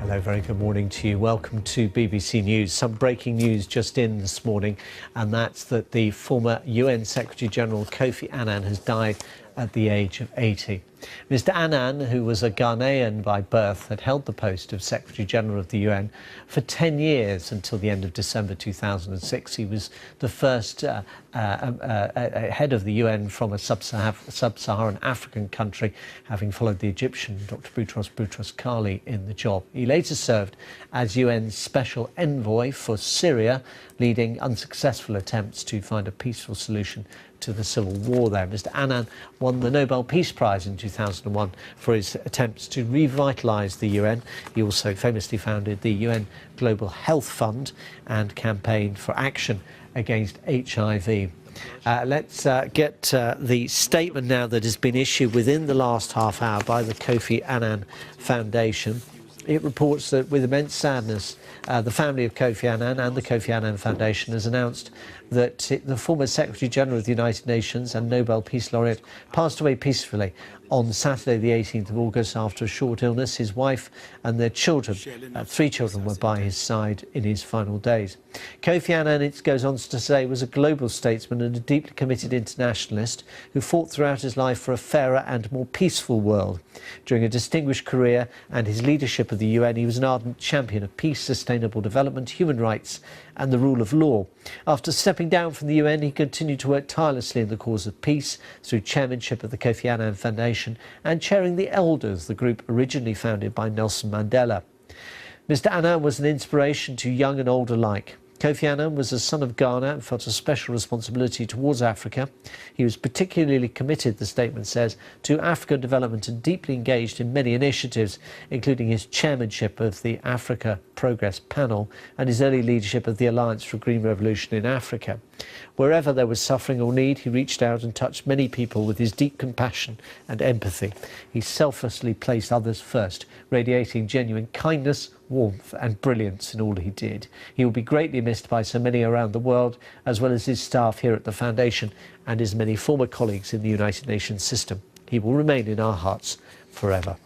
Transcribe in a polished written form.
Hello, very good morning to you. Welcome to BBC News. Some breaking news just in this morning, and that's that the former UN Secretary-General Kofi Annan has died at the age of 80. Mr. Annan, who was a Ghanaian by birth, had held the post of Secretary-General of the UN for 10 years until the end of December 2006. He was the first head of the UN from a sub-Saharan African country, having followed the Egyptian Dr. Boutros Boutros-Ghali in the job. He later served as UN Special Envoy for Syria, leading unsuccessful attempts to find a peaceful solution to the civil war there. Mr. Annan won the Nobel Peace Prize in 2001 for his attempts to revitalise the UN. He also famously founded the UN Global Health Fund and campaigned for action against HIV. Let's get the statement now that has been issued within the last half hour by the Kofi Annan Foundation. It reports that with immense sadness, the family of Kofi Annan and the Kofi Annan Foundation has announced that the former Secretary-General of the United Nations and Nobel Peace Laureate passed away peacefully on Saturday the 18th of August after a short illness. His wife and their children, 3 children, were by his side in his final days. Kofi Annan, it goes on to say, was a global statesman and a deeply committed internationalist who fought throughout his life for a fairer and more peaceful world. During a distinguished career and his leadership of the UN, he was an ardent champion of peace, sustainable development, human rights and the rule of law. After stepping down from the UN, he continued to work tirelessly in the cause of peace through chairmanship of the Kofi Annan Foundation and chairing the Elders, the group originally founded by Nelson Mandela. Mr. Annan was an inspiration to young and old alike. Kofi Annan was a son of Ghana and felt a special responsibility towards Africa. He was particularly committed, the statement says, to African development and deeply engaged in many initiatives, including his chairmanship of the Africa Progress Panel and his early leadership of the Alliance for a Green Revolution in Africa. Wherever there was suffering or need, he reached out and touched many people with his deep compassion and empathy. He selflessly placed others first, radiating genuine kindness, warmth and brilliance in all he did. He will be greatly missed by so many around the world, as well as his staff here at the Foundation and his many former colleagues in the United Nations system. He will remain in our hearts forever.